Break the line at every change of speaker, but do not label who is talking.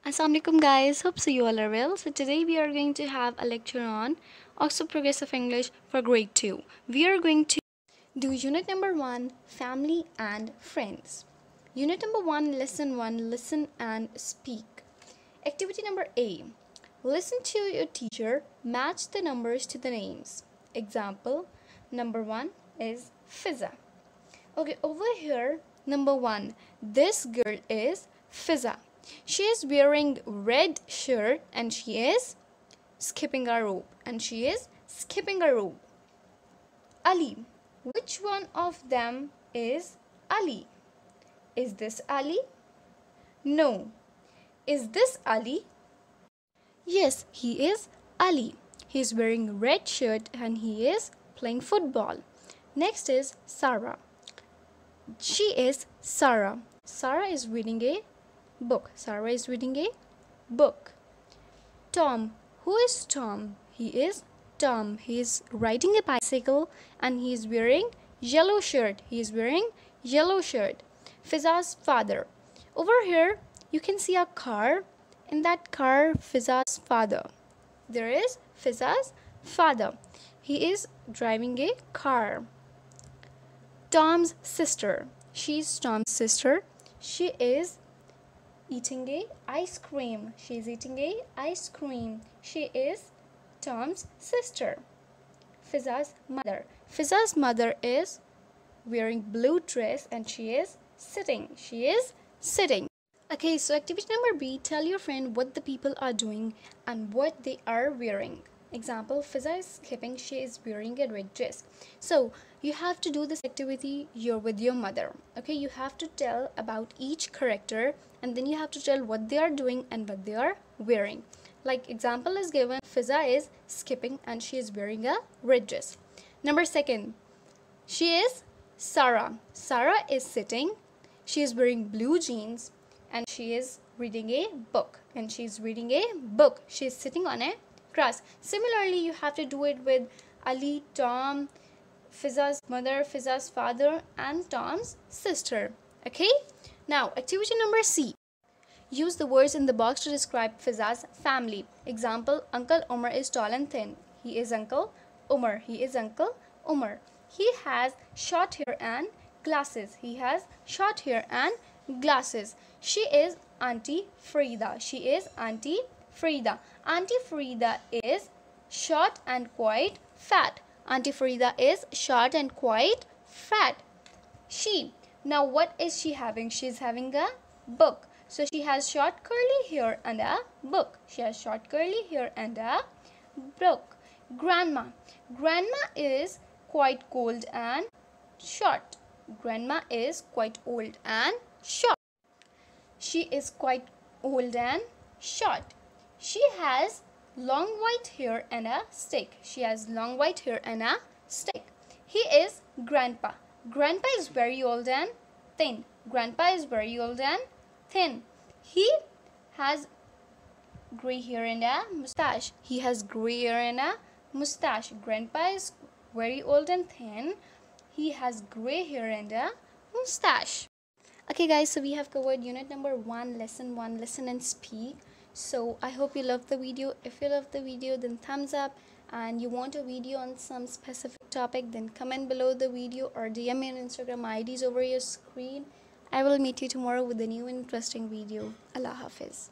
Assalamualaikum guys, hope so you all are well. So today we are going to have a lecture on Oxford Progressive English for grade 2. We are going to do unit number 1, family and friends. Unit number 1, lesson 1, listen and speak. Activity number A, listen to your teacher, match the numbers to the names. Example, number 1 is Fiza. Okay, over here, number 1, this girl is Fiza. She is wearing red shirt and she is skipping a rope. Ali. Which one of them is Ali? Is this Ali? No. Is this Ali? Yes, he is Ali. He is wearing red shirt and he is playing football. Next is Sarah. She is Sarah. Sarah is reading a book. Tom. Who is Tom? He is Tom. He is riding a bicycle and he is wearing yellow shirt. Fiza's father. Over here, you can see a car. In that car, Fiza's father. There is Fiza's father. He is driving a car. Tom's sister. She's Tom's sister. She is eating a ice cream. She is Tom's sister. Fiza's mother. Fiza's mother is wearing blue dress and she is sitting. Okay, so activity number B, tell your friend what the people are doing and what they are wearing. Example, Fiza is skipping, she is wearing a red dress. So you have to do this activity with your mother. Okay, you have to tell about each character and then you have to tell what they are doing and what they are wearing. Like example is given, Fiza is skipping and she is wearing a red dress. Number 2, she is Sarah. Sarah is sitting, she is wearing blue jeans and she is reading a book. She is sitting on a grass. Similarly, you have to do it with Ali, Tom, Fiza's mother, Fiza's father and Tom's sister. Okay? Now, activity number C. Use the words in the box to describe Fiza's family. Example, Uncle Omar is tall and thin. He is Uncle Omar. He has short hair and glasses. She is Auntie Frida. Auntie Frida is short and quite fat. She. Now what is she having? She is having a book. So she has short curly hair and a book. Grandma. Grandma is quite old and short. She is quite old and short. She has long white hair and a stick. He is grandpa. Grandpa is very old and thin. He has gray hair and a mustache. Grandpa is very old and thin. He has gray hair and a mustache. Okay guys, so we have covered unit number 1, lesson 1, listen and speak. So I hope you loved the video. If you loved the video, then thumbs up, and you want a video on some specific topic, then comment below the video or DM me on Instagram. My ID is over your screen. I will meet you tomorrow with a new interesting video. Allah Hafiz.